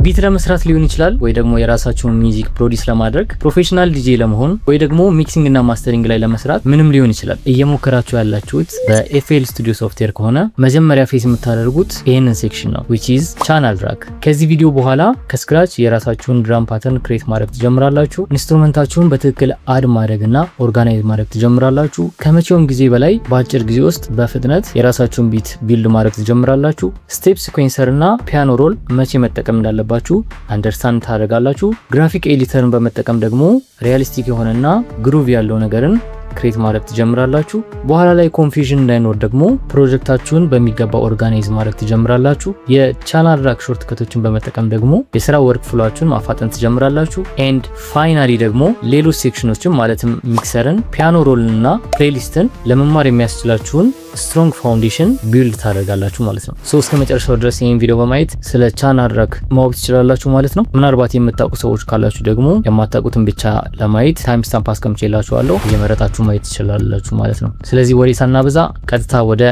ቢት ለመስራት ሊሆን ይችላል ወይ ደግሞ የራሳችሁን ሚውዚክ ፕሮዲዩስ ለማድረግ ፕሮፌሽናል ዲጄ ለመሆን ወይ ደግሞ ሚክሲንግ እና ማስተሪንግ ላይ ለመስራት ምንም ሊሆን ይችላል። እየሞከራችሁ ያላችሁት በኤፍኤል ስቱዲዮ ሶፍትዌር ከሆነ መጀመሪያ ፌስ የምታደርጉት ይሄንን ሴክሽን ነው which is channel rack። ከዚህ ቪዲዮ በኋላ ከስክራች የራሳችሁን ድራም ፓተርን ክሬት ማድረግ ትጀምራላችሁ። ኢንስትሩመንታችሁን በትክክል አድ ማድረግና ኦርጋናይዝ ማድረግ ትጀምራላችሁ። ከመቼውም ጊዜ በላይ በአጭር ጊዜ ውስጥ በፍጥነት የራሳችሁን ቢት ቢልድ ማድረግ ትጀምራላችሁ። ስቴፕ ሲኩዌንሰር እና ፒያኖ ሮል መቼ መጠቀም እንዳለባችሁ አንደርስታንድ ታደርጋላችሁ። ግራፊክ ኤዲተርን በመጠቀም ደግሞ ሪያሊስቲክ የሆነና ግሩቭ ያለው ነገርን ክሬት ማድረግ ትጀምራላችሁ። በኋላ ላይ ኮንፊውዥን እንዳይኖር ደግሞ ፕሮጀክታችሁን በሚገባ ኦርጋናይዝ ማድረግ ትጀምራላችሁ። የቻናል ራክ ሾርት ከቶችን በመጠቀም ደግሞ የስራ ወርክ ፍሎአችሁን ማፋጠን ትጀምራላችሁ። ኤንድ ፋይናሊ ደግሞ ሌሎች ሴክሽኖችን ማለትም ሚክሰርን፣ ፒያኖ ሮልንና ፕሌሊስትን ለመማር የሚያስችላችሁን ስትሮንግ ፋውንዴሽን ቢልድ ታደርጋላችሁ ማለት ነው። እስከ መጨረሻው ድረስ ይህን ቪዲዮ በማየት ስለ ቻናል ራክ ማወቅ ትችላላችሁ ማለት ነው። ምናልባት የምታውቁ ሰዎች ካላችሁ ደግሞ የማታውቁትን ብቻ ለማየት ታይም ስታምፕ አስቀምጬላችኋለሁ እየመረጣችሁ ማየት ትችላላችሁ ማለት ነው። ስለዚህ ወሬ ሳናበዛ ቀጥታ ወደ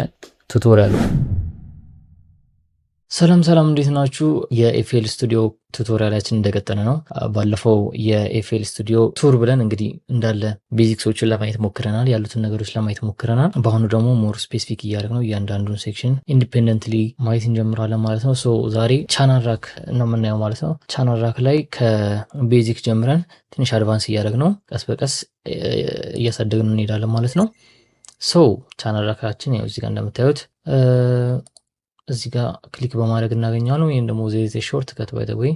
ቱቶሪያሉ። ሰላም እንዴት ናችሁ? የኤፍኤል ስቱዲዮ ቱቶሪያላችን እንደቀጠለ ነው። ባለፈው የኤፍኤል ስቱዲዮ ቱር ብለን እንግዲህ እንዳለ ቤዚክሶችን ለማየት ሞክረናል፣ ያሉትን ነገሮች ለማየት ሞክረናል። በአሁኑ ደግሞ ሞር ስፔሲፊክ እያደረግነው እያንዳንዱን ሴክሽን ኢንዲፔንደንትሊ ማየት እንጀምራለን ማለት ነው። ዛሬ ቻናል ራክ ነው የምናየው ማለት ነው። ቻናል ራክ ላይ ከቤዚክ ጀምረን ትንሽ አድቫንስ እያደረግነው ቀስ በቀስ እያሳደግን እንሄዳለን ማለት ነው። ቻናል ራካችን ያው እዚህ ጋር እንደምታዩት እዚህ ጋር ክሊክ በማድረግ እናገኛለን። ወይም ደግሞ ዘ ሾርት ከት ባይ ዘ ወይ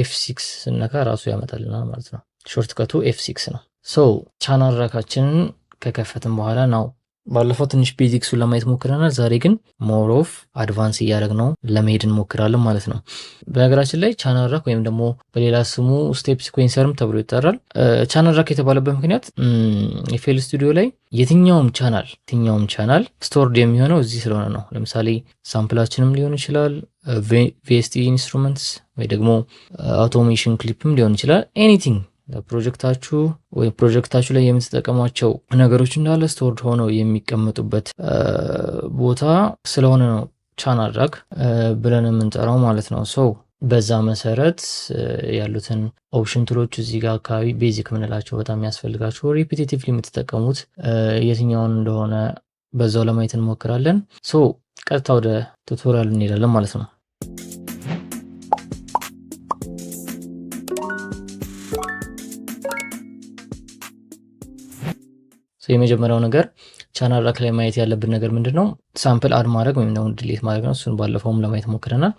F6 ስነካ ራሱ ያመጣልናል ማለት ነው። ሾርት ከቱ F6 ነው። ቻናል ራካችንን ከከፈትን በኋላ ነው ባለፈው ትንሽ ቤዚክሱን ለማየት ሞክረናል። ዛሬ ግን ሞር ኦፍ አድቫንስ እያደረግነው ለመሄድ እንሞክራለን ማለት ነው። በነገራችን ላይ ቻናል ራክ ወይም ደግሞ በሌላ ስሙ ስቴፕ ሲኩዌንሰርም ተብሎ ይጠራል። ቻናል ራክ የተባለበት ምክንያት ኤፍኤል ስቱዲዮ ላይ የትኛውም ቻናል ስቶርድ የሚሆነው እዚህ ስለሆነ ነው። ለምሳሌ ሳምፕላችንም ሊሆን ይችላል፣ ቪኤስቲ ኢንስትሩመንትስ ወይ ደግሞ አውቶሜሽን ክሊፕም ሊሆን ይችላል። ኤኒቲንግ ፕሮጀክታችሁ ወይ ፕሮጀክታችሁ ላይ የምትጠቀሟቸው ነገሮች እንዳለ ስቶርድ ሆነው የሚቀመጡበት ቦታ ስለሆነ ነው ቻናል ራክ ብለን የምንጠራው ማለት ነው። በዛ መሰረት ያሉትን ኦፕሽን ቱሎች እዚህ ጋር አካባቢ ቤዚክ ምንላቸው በጣም ያስፈልጋችሁ ሪፒቲቲቭሊ የምትጠቀሙት የትኛውን እንደሆነ በዛው ለማየት እንሞክራለን። ቀጥታ ወደ ቱቶሪያል እንሄዳለን ማለት ነው። የመጀመሪያው ነገር ቻናል ራክ ላይ ማየት ያለብን ነገር ምንድነው? ሳምፕል አድ ማድረግ ወይም ደግሞ ዲሊት ማድረግ ነው። እሱን ባለፈውም ለማየት ሞክረናል።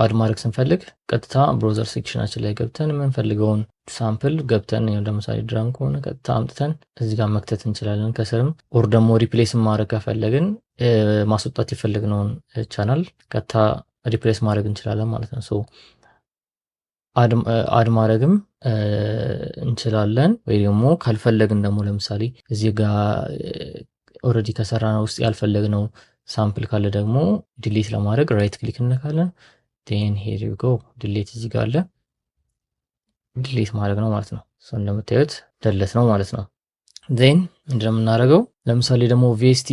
አድ ማድረግ ስንፈልግ ቀጥታ ብሮዘር ሴክሽናችን ላይ ገብተን የምንፈልገውን ሳምፕል ገብተን ለምሳሌ ድራም ከሆነ ቀጥታ አምጥተን እዚህ ጋር መክተት እንችላለን ከስርም። ኦር ደግሞ ሪፕሌስ ማድረግ ከፈለግን ማስወጣት የፈለግነውን ቻናል ቀጥታ ሪፕሌስ ማድረግ እንችላለን ማለት ነው። አድ ማድረግም እንችላለን ወይ ደግሞ ካልፈለግን ደግሞ ለምሳሌ እዚህ ጋር ኦልሬዲ ከሰራነው ውስጥ ያልፈለግነው ሳምፕል ካለ ደግሞ ዲሊት ለማድረግ ራይት ክሊክ እንነካለን። ዴን ሄር ዩ ጎ ዲሊት እዚህ ጋር አለ፣ ዲሊት ማድረግ ነው ማለት ነው። እንደምታዩት ደለት ነው ማለት ነው። ዜን እንደምናደርገው ለምሳሌ ደግሞ ቪኤስቲ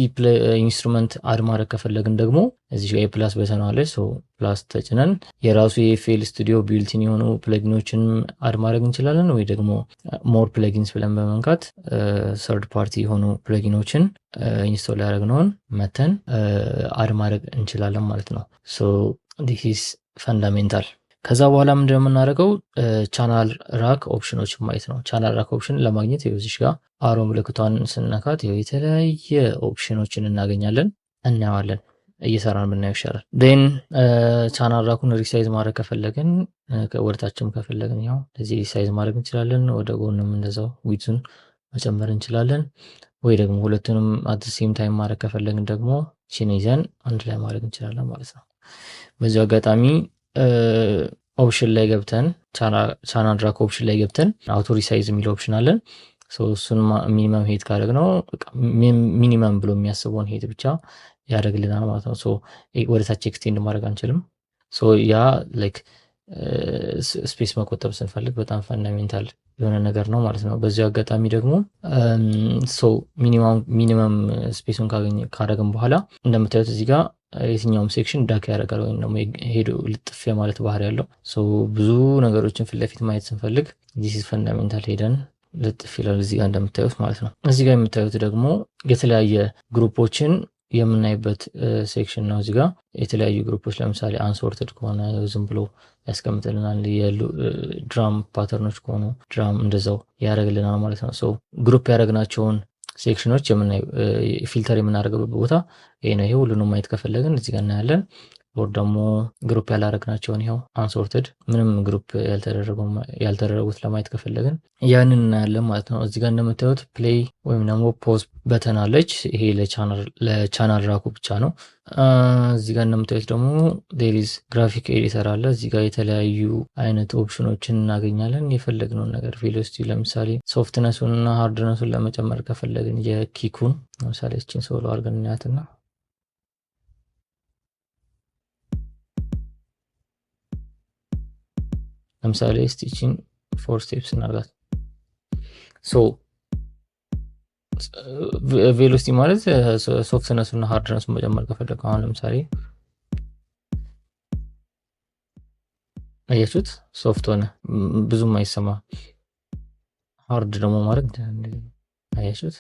ኢንስትሩመንት አድ ማድረግ ከፈለግን ደግሞ እዚህ ጋር ፕላስ በተን አለ። ፕላስ ተጭነን የራሱ የኤፍኤል ስቱዲዮ ቢልቲን የሆኑ ፕለጊኖችን አድ ማድረግ እንችላለን። ወይ ደግሞ ሞር ፕለጊንስ ብለን በመንካት ሰርድ ፓርቲ የሆኑ ፕለጊኖችን ኢንስቶል ያደረግነውን መተን አድ ማድረግ እንችላለን ማለት ነው። ዲስ ኢዝ ፈንዳሜንታል። ከዛ በኋላ ምንድነው የምናደርገው? ቻናል ራክ ኦፕሽኖች ማየት ነው። ቻናል ራክ ኦፕሽን ለማግኘት እዚህ ጋር አሮ ምልክቷን ስንነካት የተለያየ ኦፕሽኖችን እናገኛለን፣ እናየዋለን። እየሰራን ብናየው ይሻላል። ዴን ቻናል ራኩን ሪሳይዝ ማድረግ ከፈለግን ወደታችም ከፈለግን ያው ለዚህ ሪሳይዝ ማድረግ እንችላለን። ወደ ጎንም እንደዛው ዊድዙን መጨመር እንችላለን። ወይ ደግሞ ሁለቱንም አት ሴም ታይም ማድረግ ከፈለግን ደግሞ ቺን ይዘን አንድ ላይ ማድረግ እንችላለን ማለት ነው። በዚህ አጋጣሚ ኦፕሽን ላይ ገብተን ቻናል ራክ ኦፕሽን ላይ ገብተን አውቶ ሪሳይዝ የሚል ኦፕሽን አለን። እሱን ሚኒመም ሄት ካደረግነው ሚኒመም ብሎ የሚያስበውን ሄት ብቻ ያደርግልናል ማለት ነው። ወደ ታች ኤክስቴንድ ማድረግ አንችልም። ያ ላይክ ስፔስ መቆጠብ ስንፈልግ በጣም ፈንዳሜንታል የሆነ ነገር ነው ማለት ነው። በዚህ አጋጣሚ ደግሞ ሚኒመም ስፔሱን ካደረግን በኋላ እንደምታዩት እዚህ ጋር የትኛውም ሴክሽን ዳክ ያደርጋል ወይም ደግሞ ሄዶ ልጥፍ ማለት ባህሪ ያለው። ብዙ ነገሮችን ፊት ለፊት ማየት ስንፈልግ ዲስ ኢዝ ፈንዳሜንታል ሄደን ልጥፍ ይላል እዚህ ጋር እንደምታዩት ማለት ነው። እዚህ ጋር የምታዩት ደግሞ የተለያየ ግሩፖችን የምናይበት ሴክሽን ነው። እዚህ ጋር የተለያዩ ግሩፖች ለምሳሌ አንሶርትድ ከሆነ ዝም ብሎ ያስቀምጥልናል። ድራም ፓተርኖች ከሆኑ ድራም እንደዛው ያደርግልናል ማለት ነው። ግሩፕ ያደረግናቸውን ሴክሽኖች ፊልተር የምናደርግበት ቦታ ይሄ ነው። ይሄ ሁሉንም ማየት ከፈለግን እዚህ ጋር እናያለን። ወር ደግሞ ግሩፕ ያላደረግናቸውን ይኸው አንሶርትድ ምንም ግሩፕ ያልተደረጉት ለማየት ከፈለግን ያንን እናያለን ማለት ነው። እዚህ ጋር እንደምታዩት ፕሌይ ወይም ደግሞ ፖዝ በተን አለች። ይሄ ለቻናል ራኩ ብቻ ነው። እዚህ ጋር እንደምታዩት ደግሞ ዴሪዝ ግራፊክ ኤዲተር አለ። እዚህ ጋር የተለያዩ አይነት ኦፕሽኖችን እናገኛለን። የፈለግነውን ነገር ቬሎሲቲ ለምሳሌ ሶፍትነሱን እና ሃርድነሱን ለመጨመር ከፈለግን የኪኩን ለምሳሌ እችን ሶሎ አድርገን እናያትና ለምሳሌ ስቲችን 4 ስቴፕስ እናርጋት። ቬሎሲቲ ማለት ሶፍትነሱ እና ሃርድነሱን መጨመር ከፈለግ አሁን ለምሳሌ አያችሁት ሶፍት ሆነ ብዙም አይሰማ። ሃርድ ደግሞ ማድረግ አያችሁት።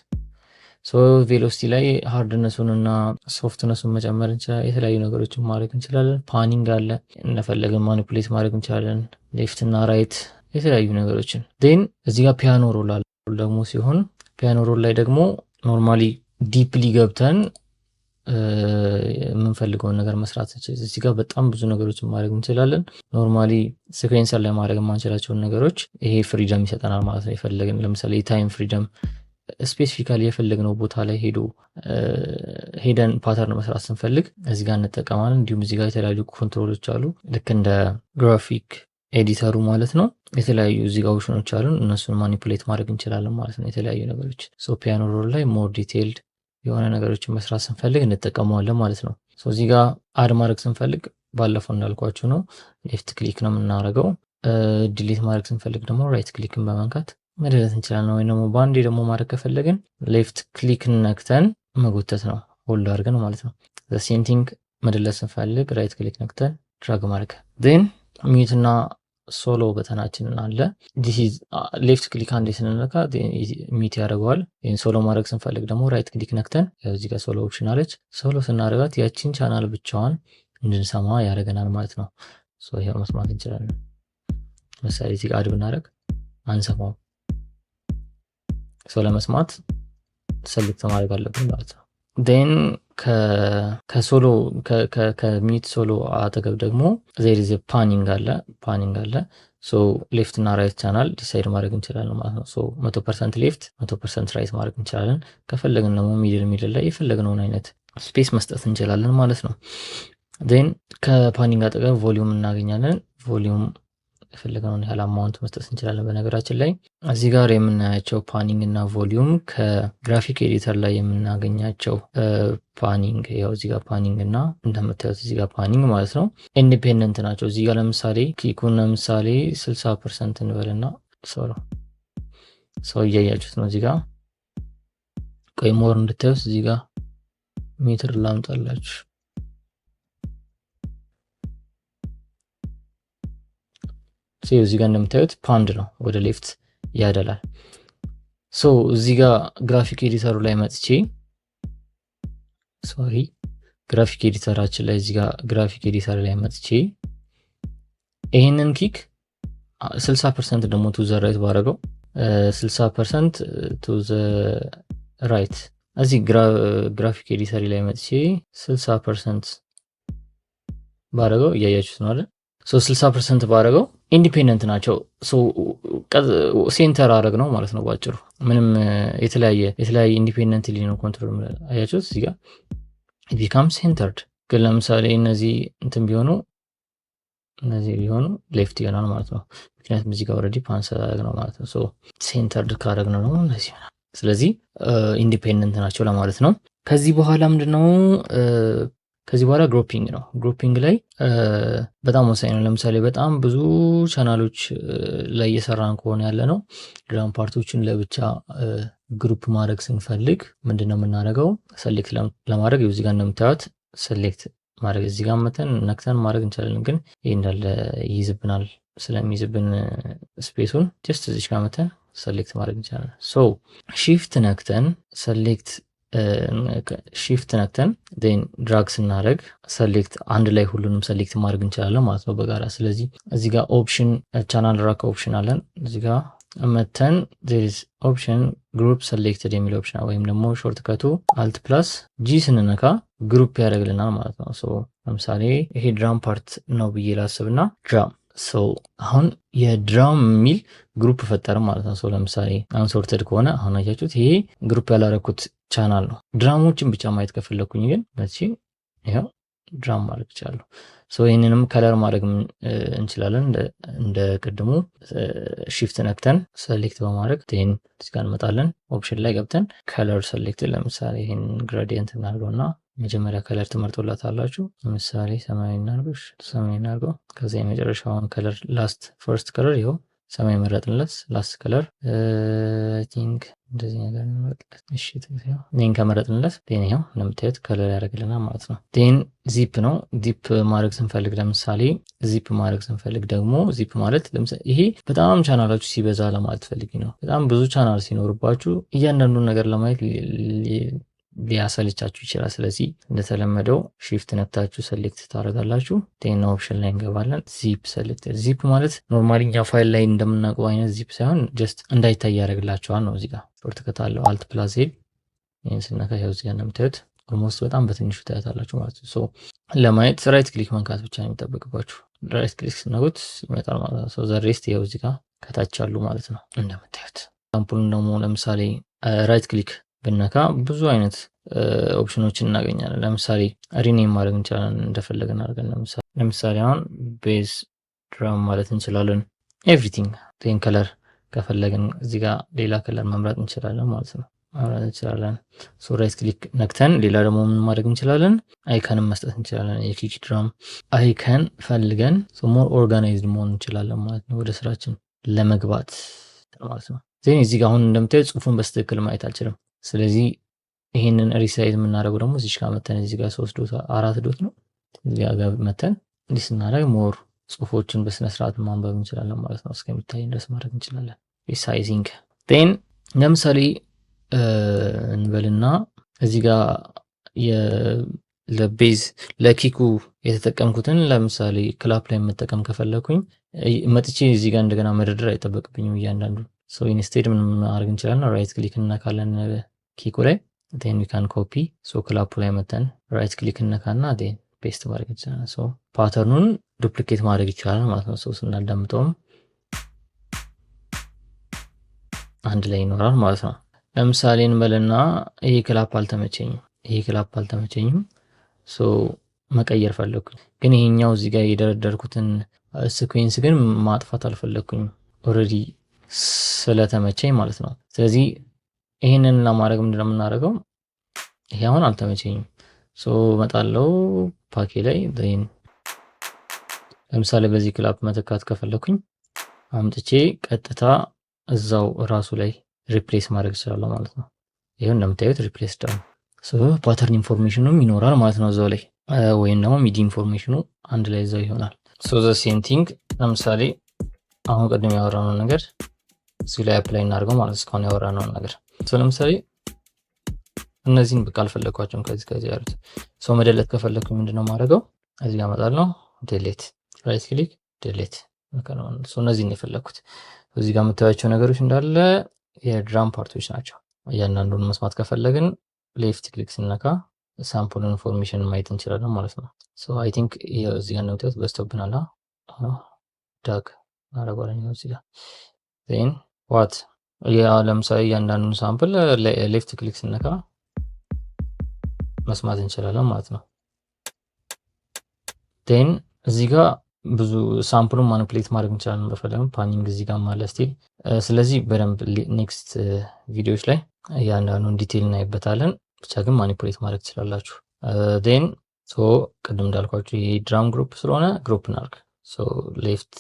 ቬሎሲቲ ላይ ሃርድነሱን እና ሶፍትነሱን መጨመር እንችላለን። የተለያዩ ነገሮችን ማድረግ እንችላለን። ፓኒንግ አለ፣ እንደፈለግን ማኒፑሌት ማድረግ እንችላለን። ሌፍት እና ራይት የተለያዩ ነገሮችን ን እዚህ ጋር ፒያኖ ሮል አለ ደግሞ ሲሆን ፒያኖ ሮል ላይ ደግሞ ኖርማሊ ዲፕሊ ገብተን የምንፈልገውን ነገር መስራት እንችላለን። እዚህ ጋር በጣም ብዙ ነገሮችን ማድረግ እንችላለን። ኖርማሊ ሲኩዌንሰር ላይ ማድረግ የማንችላቸውን ነገሮች ይሄ ፍሪደም ይሰጠናል ማለት ነው። የፈለግን ለምሳሌ የታይም ፍሪደም ስፔሲፊካሊ የፈለግነው ቦታ ላይ ሄደን ፓተርን መስራት ስንፈልግ እዚህ ጋር እንጠቀማለን። እንዲሁም እዚህ ጋር የተለያዩ ኮንትሮሎች አሉ ልክ እንደ ግራፊክ ኤዲተሩ ማለት ነው። የተለያዩ እዚህ ጋር ኦፕሽኖች አሉ። እነሱን ማኒፑሌት ማድረግ እንችላለን ማለት ነው። የተለያዩ ነገሮች ፒያኖ ሮል ላይ ሞር ዲቴይልድ የሆነ ነገሮችን መስራት ስንፈልግ እንጠቀመዋለን ማለት ነው። እዚህ ጋር አድ ማድረግ ስንፈልግ ባለፈው እንዳልኳችሁ ነው፣ ሌፍት ክሊክ ነው የምናደርገው። ዲሊት ማድረግ ስንፈልግ ደግሞ ራይት ክሊክን በመንካት መደለት እንችላለን። ወይም ደግሞ በአንዴ ደግሞ ማድረግ ከፈለግን ሌፍት ክሊክ ነክተን መጎተት ነው፣ ሆልድ አድርገን ማለት ነው። ሴንቲንግ መደለት ስንፈልግ ራይት ክሊክ ነክተን ድራግ ማድረግ ን ሚዩት እና ሶሎ በተናችንን አለ። ሌፍት ክሊክ አንዴ ስንነካ ሚዩት ያደርገዋል። ይህን ሶሎ ማድረግ ስንፈልግ ደግሞ ራይት ክሊክ ነክተን እዚህ ጋር ሶሎ ኦፕሽን አለች። ሶሎ ስናደርጋት ያቺን ቻናል ብቻዋን እንድንሰማ ያደርገናል ማለት ነው። ይሄው መስማት እንችላለን። ለምሳሌ እዚህ ጋር አድ ብናደርግ አንሰማው። ለመስማት ሰልክት ማድረግ አለብን ማለት ነው። ን ከሶሎ ከሚዩት ሶሎ አጠገብ ደግሞ ዜሪዝ ፓኒንግ አለ። ሌፍት እና ራይት ቻናል ዲሳይድ ማድረግ እንችላለን ማለት ነው። 100% ሌፍት 100% ራይት ማድረግ እንችላለን። ከፈለግን ደግሞ ሚድል ላይ የፈለግነውን አይነት ስፔስ መስጠት እንችላለን ማለት ነው። ን ከፓኒንግ አጠገብ ቮሊዩም እናገኛለን። ቮሊዩም የፈለግነውን ያህል አማውንት መስጠት እንችላለን። በነገራችን ላይ እዚህ ጋር የምናያቸው ፓኒንግ እና ቮሊዩም ከግራፊክ ኤዲተር ላይ የምናገኛቸው ፓኒንግ ያው እዚህ ጋር ፓኒንግ እና እንደምታዩት እዚህ ጋር ፓኒንግ ማለት ነው ኢንዲፔንደንት ናቸው። እዚህ ጋር ለምሳሌ ኪኩን ለምሳሌ 60% እንበልና ሰው እያያችሁት ነው። እዚህ ጋር ቆይ ሞር እንድታዩት እዚህ ጋር ሜትር ላምጣላችሁ። እዚህ ጋር እንደምታዩት ፓንድ ነው፣ ወደ ሌፍት ያደላል። እዚህ ጋር ግራፊክ ኤዲተሩ ላይ መጥቼ ግራፊክ ኤዲተራችን ላይ እዚህ ጋር ግራፊክ ኤዲተር ላይ መጥቼ ይሄንን ኪክ 60% ደግሞ ቱ ዘ ራይት ባረገው 60% ቱ ዘ ራይት እዚህ ግራፊክ ኤዲተር ላይ መጥቼ 60% ባረገው እያያችሁት ነው አይደል? 60% ባረገው ኢንዲፔንደንት ናቸው። ሴንተር አረግ ነው ማለት ነው ባጭሩ። ምንም የተለያየ ኢንዲፔንደንት ነው ኮንትሮል አያችሁት እዚህ ጋር it becomes centered። ግን ለምሳሌ እነዚህ እንትን ቢሆኑ ሌፍት ይሆናል ማለት ነው። ምክንያቱም እዚህ ጋር ኦልሬዲ ፓንስ አረግ ነው ማለት ነው። ሴንተርድ ካረግ ነው እንደዚህ ይሆናል። ስለዚህ ኢንዲፔንደንት ናቸው ለማለት ነው። ከዚህ በኋላ ምንድነው ከዚህ በኋላ ግሩፒንግ ነው። ግሩፒንግ ላይ በጣም ወሳኝ ነው። ለምሳሌ በጣም ብዙ ቻናሎች ላይ እየሰራን ከሆነ ያለ ነው ድራም ፓርቶችን ለብቻ ግሩፕ ማድረግ ስንፈልግ ምንድነው የምናደርገው? ሰሌክት ለማድረግ እዚህ ጋር እንደምታዩት ሰሌክት ማድረግ እዚህ ጋር መተን ነክተን ማድረግ እንችላለን፣ ግን ይህ እንዳለ ይይዝብናል። ስለሚይዝብን ስፔሱን ጀስት እዚህ ጋር መተን ሰሌክት ማድረግ እንችላለን። ሶ ሺፍት ነክተን ሰሌክት ሺፍት ነክተን ን ድራግ ስናደረግ ሰሌክት አንድ ላይ ሁሉንም ሰሌክት ማድረግ እንችላለን ማለት ነው በጋራ። ስለዚህ እዚህ ጋር ኦፕሽን ቻናል ራክ ኦፕሽን አለን። እዚህ ጋር መተን ኦፕሽን ግሩፕ ሰሌክትድ የሚል ኦፕሽን ወይም ደግሞ ሾርት ከቱ አልት ፕላስ ጂ ስንነካ ግሩፕ ያደርግልናል ማለት ነው። ለምሳሌ ይሄ ድራም ፓርት ነው ብዬ ላስብና ድራም አሁን የድራም የሚል ግሩፕ ፈጠረ ማለት ነው። ለምሳሌ አንሶርትድ ከሆነ አሁን አያችሁት ይሄ ግሩፕ ያላረኩት ቻናል ነው። ድራሞችን ብቻ ማየት ከፈለኩኝ ግን መቼ ይኸው ድራም ማድረግ ይችላለሁ። ይህንንም ከለር ማድረግ እንችላለን እንደ ቅድሙ ሺፍት ነክተን ሰሌክት በማድረግ ቴን ጋር እንመጣለን። ኦፕሽን ላይ ገብተን ከለር ሰሌክት ለምሳሌ ይህን ግራዲየንት እናድርገው እና መጀመሪያ ከለር ትመርጦላታላችሁ። ለምሳሌ ሰማያዊ እናድርገው። ከዚያ የመጨረሻውን ከለር ላስት ፈርስት ከለር ይኸው ሰማይ መረጥንለት። ላስት ከለር ቲንክ እንደዚህ ነገር እንመርጥለት። እሺ ቴን ከመረጥንለት ቴን ይኸው እንደምታዩት ከለር ያደርግልናል ማለት ነው። ቴን ዚፕ ነው። ዚፕ ማድረግ ስንፈልግ ለምሳሌ ዚፕ ማድረግ ስንፈልግ ደግሞ ዚፕ ማለት ለምሳሌ ይሄ በጣም ቻናላችሁ ሲበዛ ለማለት ፈልጊ ነው። በጣም ብዙ ቻናል ሲኖርባችሁ እያንዳንዱን ነገር ለማየት ሊያሰልቻችሁ ይችላል። ስለዚህ እንደተለመደው ሺፍት ነክታችሁ ሰሌክት ታደርጋላችሁ። ቴና ኦፕሽን ላይ እንገባለን። ዚፕ ሰሌክት። ዚፕ ማለት ኖርማሊ እኛ ፋይል ላይ እንደምናውቀው አይነት ዚፕ ሳይሆን ጀስት እንዳይታይ ያደርግላቸዋል ነው። እዚጋ ሾርት ከት አለው አልት ፕላስ ዜድ። ይህን ስነካ ያው እዚጋ እንደምታዩት ኦልሞስት በጣም በትንሹ ታያታላችሁ ማለት ነው። ለማየት ራይት ክሊክ መንካት ብቻ ነው የሚጠበቅባችሁ። ራይት ክሊክ ስነጉት ይመጣል ማለት ነው። ዘ ሬስት ያው እዚጋ ከታች አሉ ማለት ነው እንደምታዩት። ሳምፕሉን ደግሞ ለምሳሌ ራይት ክሊክ ብነካ ብዙ አይነት ኦፕሽኖችን እናገኛለን። ለምሳሌ ሪኔም ማድረግ እንችላለን እንደፈለገን አድርገን። ለምሳሌ አሁን ቤዝ ድራም ማለት እንችላለን። ኤቭሪቲንግ ቴን ከለር ከፈለግን እዚህ ጋር ሌላ ከለር መምረጥ እንችላለን ማለት ነው። ራይት ክሊክ ነክተን ሌላ ደግሞ ምን ማድረግ እንችላለን? አይከንን መስጠት እንችላለን። የኪክ ድራም አይከን ፈልገን ሞር ኦርጋናይዝድ መሆን እንችላለን ማለት ነው፣ ወደ ስራችን ለመግባት ማለት ነው። እዚህ ጋር አሁን እንደምታዩት ጽሁፉን በስትክክል ማየት አልችልም። ስለዚህ ይሄንን ሪሳይዝ የምናደርገው ደግሞ እዚህ ጋር መተን እዚህ ጋር 3 ዶት 4 ዶት ነው። እዚህ ጋር መተን እንዲህ ስናደርግ ሞር ጽሁፎችን በስነ ስርዓት ማንበብ እንችላለን ማለት ነው። እስከሚታይ ድረስ ማድረግ እንችላለን። ሪሳይዚንግ ቴን ለምሳሌ እንበልና እዚህ ጋር ለቤዝ ለኪኩ የተጠቀምኩትን ለምሳሌ ክላፕ ላይ መጠቀም ከፈለኩኝ መጥቼ እዚህ ጋር እንደገና መደርደር አይጠበቅብኝም እያንዳንዱ ሰው። ኢንስቴድ ምን ማድረግ እንችላለን? ራይት ክሊክ እናካለን ኪኩ ላይ ቴን ዊ ካን ኮፒ ክላፑ ላይ መተን ራይት ክሊክ እነካና ቴን ፔስት ማድረግ ይችላል። ፓተርኑን ዱፕሊኬት ማድረግ ይችላል ማለት ነው። ስናዳምጠውም አንድ ላይ ይኖራል ማለት ነው። ለምሳሌ እንበልና ይሄ ክላፕ አልተመቸኝም፣ መቀየር ፈለኩኝ። ግን ይሄኛው እዚህ ጋር የደረደርኩትን ሲኩዌንስ ግን ማጥፋት አልፈለኩኝ ኦልሬዲ ስለተመቸኝ ማለት ነው። ስለዚህ ይሄንን ለማድረግ ምንድነው የምናደርገው? ይሄ አሁን አልተመቸኝም። መጣለው ፓኬ ላይ ለምሳሌ በዚህ ክላፕ መተካት ከፈለኩኝ አምጥቼ ቀጥታ እዛው ራሱ ላይ ሪፕሌስ ማድረግ እችላለሁ ማለት ነው። ይሄን እንደምታዩት ሪፕሌስ ዳውን ፓተርን ኢንፎርሜሽኑም ይኖራል ማለት ነው እዛው ላይ፣ ወይም ደግሞ ሚዲ ኢንፎርሜሽኑ አንድ ላይ እዛው ይሆናል። ዘ ሴም ቲንግ ለምሳሌ አሁን ቀድሞ ያወራነው ነገር እዚህ ላይ አፕላይ እናድርገው ማለት እስካሁን ያወራነው ነገር። ለምሳሌ እነዚህን በቃ አልፈለኳቸውም ከዚህ ያሉት መደለት ከፈለኩ ምንድነው ማድረገው? እዚህ ጋር እመጣለሁ፣ ዴሌት፣ ራይት ክሊክ ዴሌት። እነዚህን የፈለኩት እዚህ ጋር የምታዩቸው ነገሮች እንዳለ የድራም ፓርቶች ናቸው። እያንዳንዱን መስማት ከፈለግን ሌፍት ክሊክ ስነካ ሳምፕል ኢንፎርሜሽን ማየት እንችላለን ማለት ነው። አይ ቲንክ እዚህ ጋር ነው የምታዩት በዝቶብናል። ዳግ እናደርገዋለን እዚህ ጋር ዜን ዋት ለምሳሌ እያንዳንዱን ሳምፕል ሌፍት ክሊክ ስነካ መስማት እንችላለን ማለት ነው። ቴን እዚህ ጋር ብዙ ሳምፕሉን ማኒፕሌት ማድረግ እንችላለን በፈለግን። ፓኒንግ እዚህ ጋር ማለት ስቲል። ስለዚህ በደንብ ኔክስት ቪዲዮዎች ላይ እያንዳንዱን ዲቴይል እናይበታለን። ብቻ ግን ማኒፕሌት ማድረግ ትችላላችሁ። ቴን ቅድም እንዳልኳችሁ ይሄ ድራም ግሩፕ ስለሆነ ግሩፕ እናርግ። ሌፍት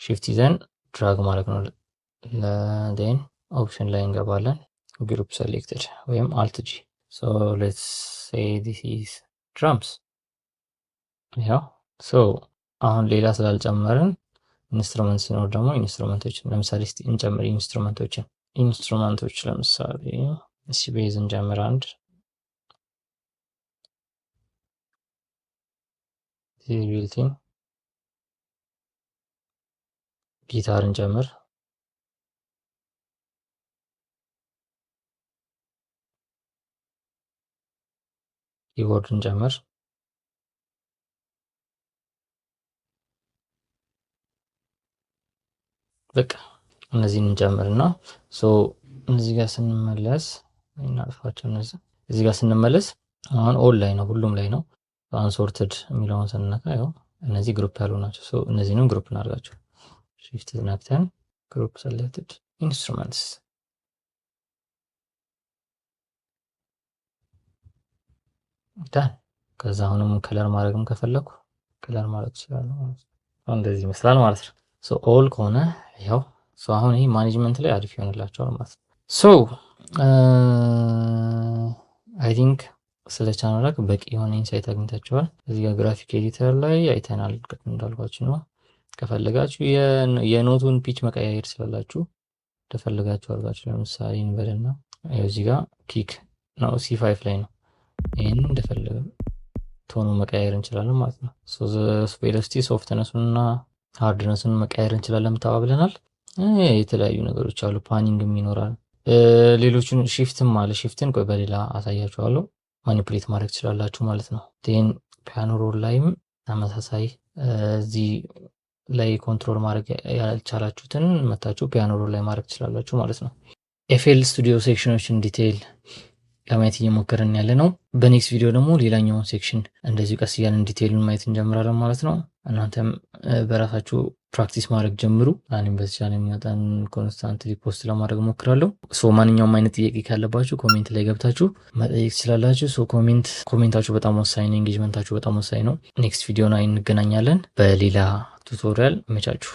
ሺፍት ይዘን ድራግ ማድረግ ነው። ቴን ኦፕሽን ላይ እንገባለን። ግሩፕ ሴሌክትድ ወይም አልት ጂ። ሌትስ ሴይ ዲስ ኢዝ ድራምስ። ያው አሁን ሌላ ስላልጨመርን ኢንስትሩመንት ሲኖር ደግሞ ኢንስትሩመንቶችን ለምሳሌ እስቲ እንጨምር። ኢንስትሩመንቶች ለምሳሌ እሺ ቤዝ እንጨምር አንድ፣ ቢልቲን ጊታር እንጨምር፣ ኪቦርድ እንጨምር፣ በቃ እነዚህን እንጨምርና እዚህ ጋር ስንመለስ እናጥፋቸው። እዚህ ጋር ስንመለስ አሁን ኦል ላይ ነው፣ ሁሉም ላይ ነው። አንሶርትድ የሚለውን ስንነካ ያው እነዚህ ግሩፕ ያሉ ናቸው። እነዚህንም ግሩፕ እናድርጋቸው። ሺፍት ነክተን ግሩፕ ሰሌክትድ ኢንስትሩመንትስ ዳን። ከዛ አሁንም ከለር ማድረግም ከፈለኩ ከለር ማድረግ ይችላል። እንደዚህ ይመስላል ማለት ነው። ኦል ከሆነ ያው አሁን ይሄ ማኔጅመንት ላይ አሪፍ ይሆንላቸዋል ማለት ነው። አይ ቲንክ ስለ ቻናል በቂ የሆነ ኢንሳይት አግኝታችኋል። እዚህ ጋር ግራፊክ ኤዲተር ላይ አይተናል፣ ቅድም እንዳልኳችሁ ነው። ከፈለጋችሁ የኖቱን ፒች መቀያየር ስላላችሁ እንደፈለጋችሁ አድርጋችሁ ለምሳሌ እንበልና እዚህ ጋር ኪክ ነው C5 ላይ ነው። ይህን እንደፈለገ ቶኑ መቀያየር እንችላለን ማለት ነው። ቬሎሲቲ ሶፍትነሱንና ሃርድነሱን መቀየር እንችላለን ተባብለናል። የተለያዩ ነገሮች አሉ፣ ፓኒንግም ይኖራል። ሌሎችን ሺፍትም አለ። ሺፍትን ቆይ በሌላ አሳያችኋለሁ። ማኒፕሌት ማድረግ ትችላላችሁ ማለት ነው። ቴን ፒያኖ ሮል ላይም ተመሳሳይ እዚህ ላይ ኮንትሮል ማድረግ ያልቻላችሁትን መታችሁ ፒያኖ ሮል ላይ ማድረግ ትችላላችሁ ማለት ነው። ኤፍኤል ስቱዲዮ ሴክሽኖችን ዲቴይል ለማየት እየሞከርን ያለ ነው። በኔክስት ቪዲዮ ደግሞ ሌላኛውን ሴክሽን እንደዚሁ ቀስ እያልን ዲቴይሉን ማየት እንጀምራለን ማለት ነው። እናንተም በራሳችሁ ፕራክቲስ ማድረግ ጀምሩ። እኔም በተቻለ መጠን ኮንስታንትሊ ፖስት ለማድረግ ሞክራለሁ። ማንኛውም አይነት ጥያቄ ካለባችሁ ኮሜንት ላይ ገብታችሁ መጠየቅ ትችላላችሁ። ኮሜንታችሁ በጣም ወሳኝ ነው። ኤንጌጅመንታችሁ በጣም ወሳኝ ነው። ኔክስት ቪዲዮ ላይ እንገናኛለን በሌላ ቱቶሪያል። መቻችሁ